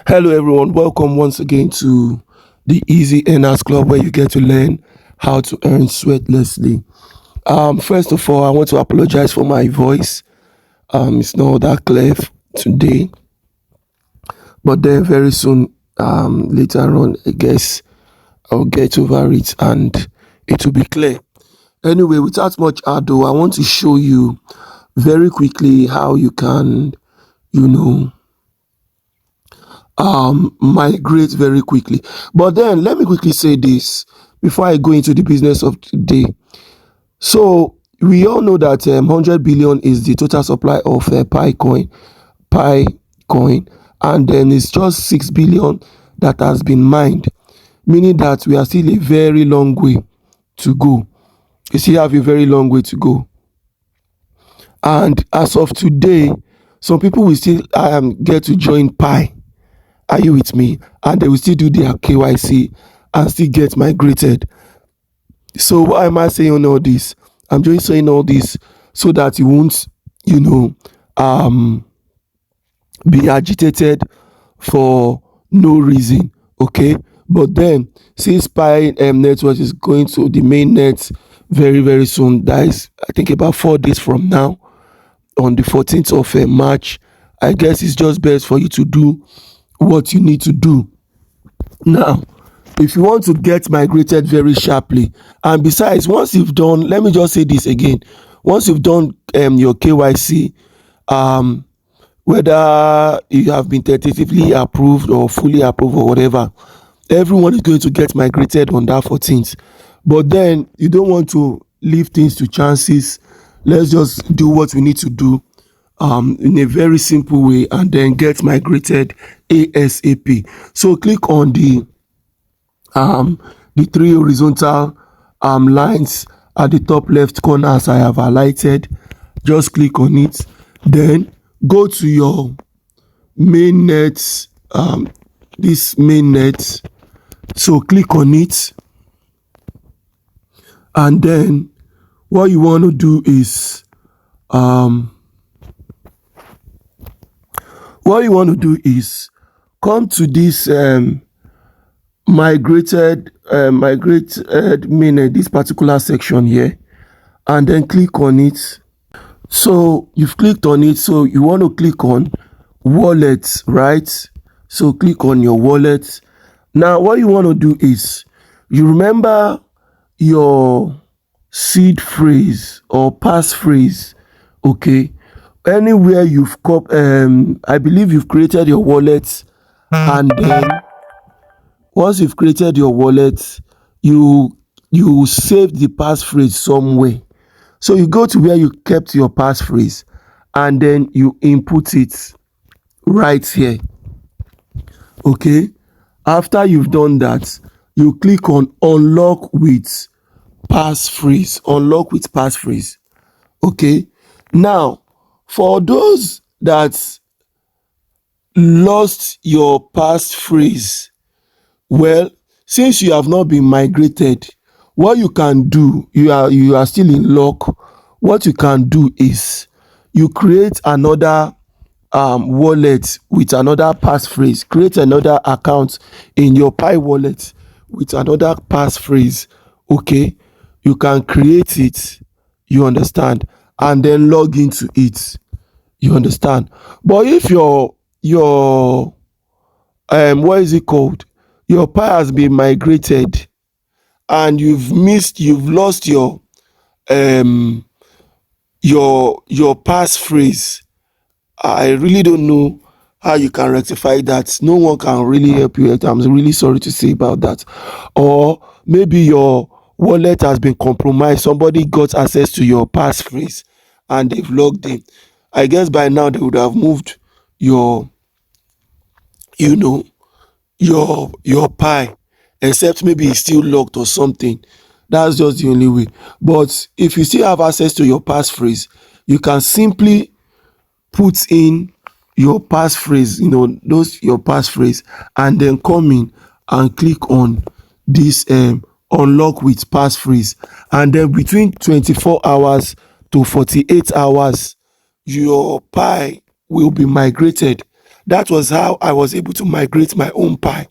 Hello, everyone. Welcome once again to the Easy Earners Club, where you get to learn how to earn sweatlessly. First of all, I want to apologize for my voice. It's not that clear today, but then very soon, later on, I guess I'll get over it and it will be clear. Anyway, without much ado, I want to show you very quickly how you can, you know, migrate very quickly. But then let me quickly say this before I go into the business of today. So we all know that 100 billion is the total supply of Pi coin, and then it's just 6 billion that has been mined, meaning that we are still a very long way to go. We still have a very long way to go. And as of today, some people will still get to join Pi. Are you with me? And they will still do their KYC and still get migrated. So why am I saying all this? I'm just saying all this so that you won't, you know, um, be agitated for no reason. Okay. But then, since Pi network is going to the main net very, very soon, that is, I think, about 4 days from now, on the 14th of March, I guess it's just best for you to do what you need to do. Now, if you want to get migrated very sharply, and besides, once you've done, let me just say this again, once you've done your KYC, um, whether you have been tentatively approved or fully approved or whatever, everyone is going to get migrated on that 14th. But then you don't want to leave things to chances. Let's just do what we need to do in a very simple way and then get migrated ASAP. So click on the three horizontal lines at the top left corner as I have highlighted. Just click on it. Then go to your mainnet, this mainnet. So click on it. And then what you want to do is come to this migrated mainnet, this particular section here, and then click on it. So you've clicked on it, so you want to click on wallets, right? So click on your wallet. Now what you want to do is, you remember your seed phrase or passphrase, okay? Anywhere you've I believe you've created your wallet, and then once you've created your wallet, you save the passphrase somewhere. So you go to where you kept your passphrase and then you input it right here. Okay. After you've done that, you click on unlock with passphrase. Unlock with passphrase. Okay. Now, for those that lost your passphrase, well, since you have not been migrated, what you can do, you are still in luck. What you can do is you create another wallet with another passphrase. Create another account in your Pi wallet with another passphrase. Okay, you can create it. You understand, and then log into it. You understand. But if your what is it called? Your Pi has been migrated and you've lost um your passphrase. I really don't know how you can rectify that. No one can really help you. I'm really sorry to say about that. Or maybe your wallet has been compromised. Somebody got access to your passphrase and they've logged in. I guess by now they would have moved your, you know, your Pi, except maybe it's still locked or something. That's just the only way. But if you still have access to your passphrase, you can simply put in your passphrase, those your passphrase, and then come in and click on this unlock with passphrase, and then between 24 hours to 48 hours your Pi will be migrated. That was how I was able to migrate my own Pi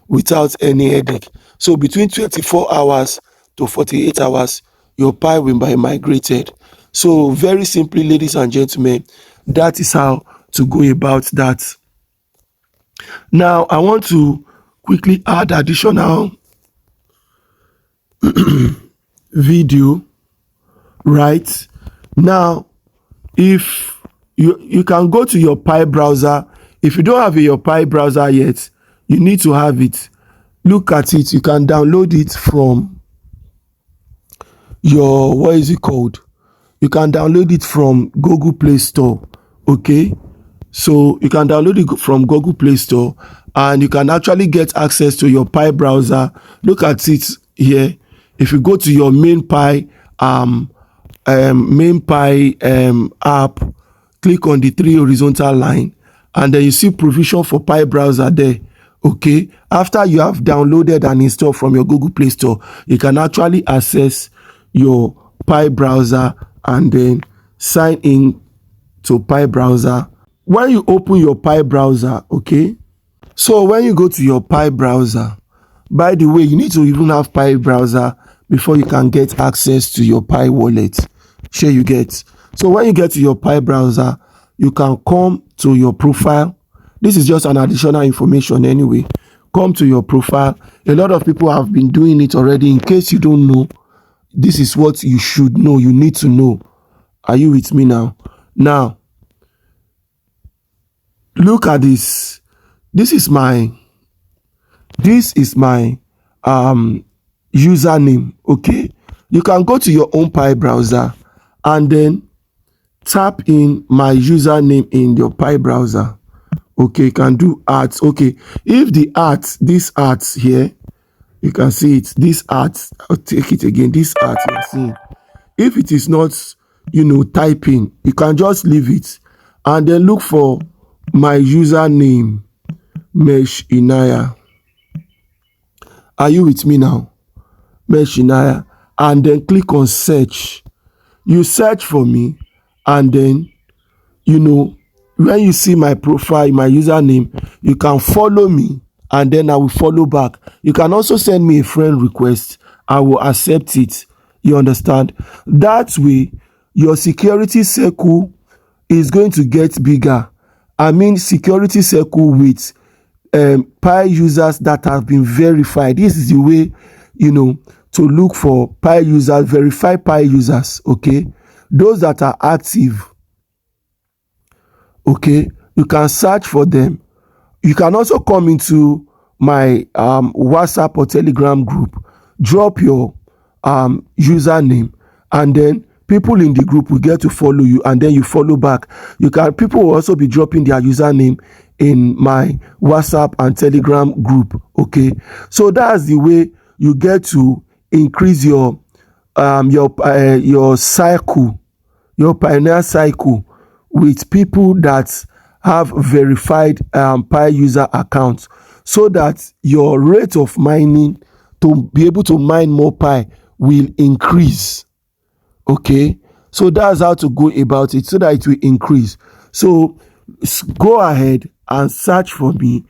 without any headache. So between 24 hours to 48 hours, your Pi will be migrated. So very simply, ladies and gentlemen, that is how to go about that. Now I want to quickly add additional video. Right now, if you can go to your Pi browser. If you don't have your Pi browser yet, you need to have it. Look at it. You can download it from your, what is it called? You can download it from Google Play Store. Okay, so you can download it from Google Play Store, and you can actually get access to your Pi browser. Look at it here. If you go to your main Pi app, click on the three horizontal line, and then you see provision for Pi browser there. Okay, after you have downloaded and installed from your Google Play Store, you can actually access your Pi browser and then sign in to Pi browser. When you open your Pi browser, okay, so when you go to your Pi browser, by the way, you need to even have Pi browser before you can get access to your Pi wallet. Sure you get. So when you get to your Pi browser, you can come to your profile. This is just an additional information anyway. Come to your profile. A lot of people have been doing it already. In case you don't know, this is what you should know. You need to know. Are you with me now? Now, look at this. This is my username. Okay, you can go to your own Pi browser and then tap in my username in your Pi browser. Okay, you can do art. Okay, if the art, this art here, you can see it. This art, I'll take it again. This art you're seeing. If it is not, typing, you can just leave it and then look for my username, meshinaya. Are you with me now? Meshinaya. And then click on search. You search for me, and then when you see my profile, my username, you can follow me, and then I will follow back. You can also send me a friend request. I will accept it. You understand? That way, your security circle is going to get bigger. I mean, security circle with Pi users that have been verified. This is the way, to look for Pi users, verify Pi users. Okay, those that are active. Okay, you can search for them. You can also come into my WhatsApp or Telegram group, drop your username, and then people in the group will get to follow you, and then you follow back. People will also be dropping their username in my WhatsApp and Telegram group. Okay, so that's the way you get to increase your cycle, your pioneer cycle, with people that have verified Pi user accounts, so that your rate of mining to be able to mine more Pi will increase. Okay, so that's how to go about it, so that it will increase. So go ahead and search for me,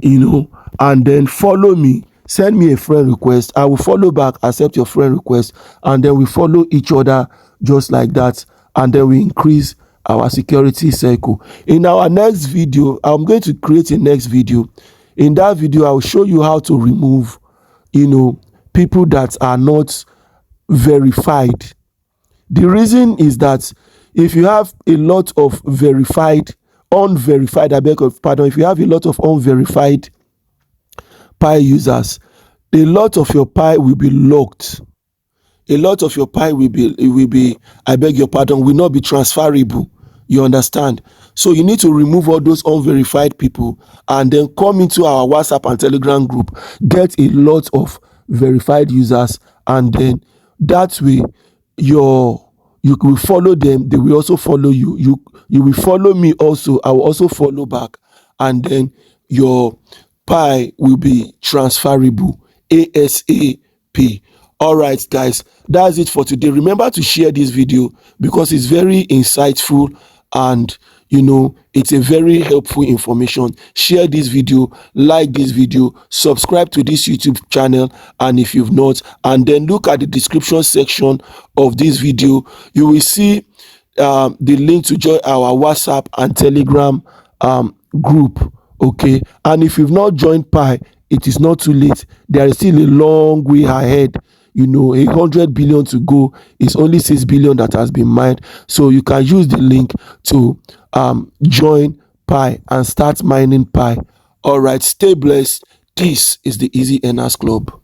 and then follow me. Send me a friend request. I will follow back, accept your friend request, and then we follow each other just like that, and then we increase our security circle. In our next video, I'm going to create a next video. In that video, I will show you how to remove, people that are not verified. The reason is that if you have a lot of unverified, if you have a lot of unverified Pi users, a lot of your Pi will be locked. A lot of your Pi will be, will not be transferable. You understand? So you need to remove all those unverified people and then come into our WhatsApp and Telegram group, get a lot of verified users, and then that way you will follow them, they will also follow you. You will follow me also, I will also follow back, and then your Pi will be transferable ASAP. All right, guys, that's it for today. Remember to share this video because it's very insightful, and it's a very helpful information. Share this video, like this video, subscribe to this YouTube channel, and if you've not, and then look at the description section of this video. You will see the link to join our WhatsApp and Telegram group. Okay, and if you've not joined Pi, it is not too late. There is still a long way ahead. 100 billion to go. It's only 6 billion that has been mined, so you can use the link to join Pi and start mining Pi. All right, stay blessed. This is the Easy Earners Club.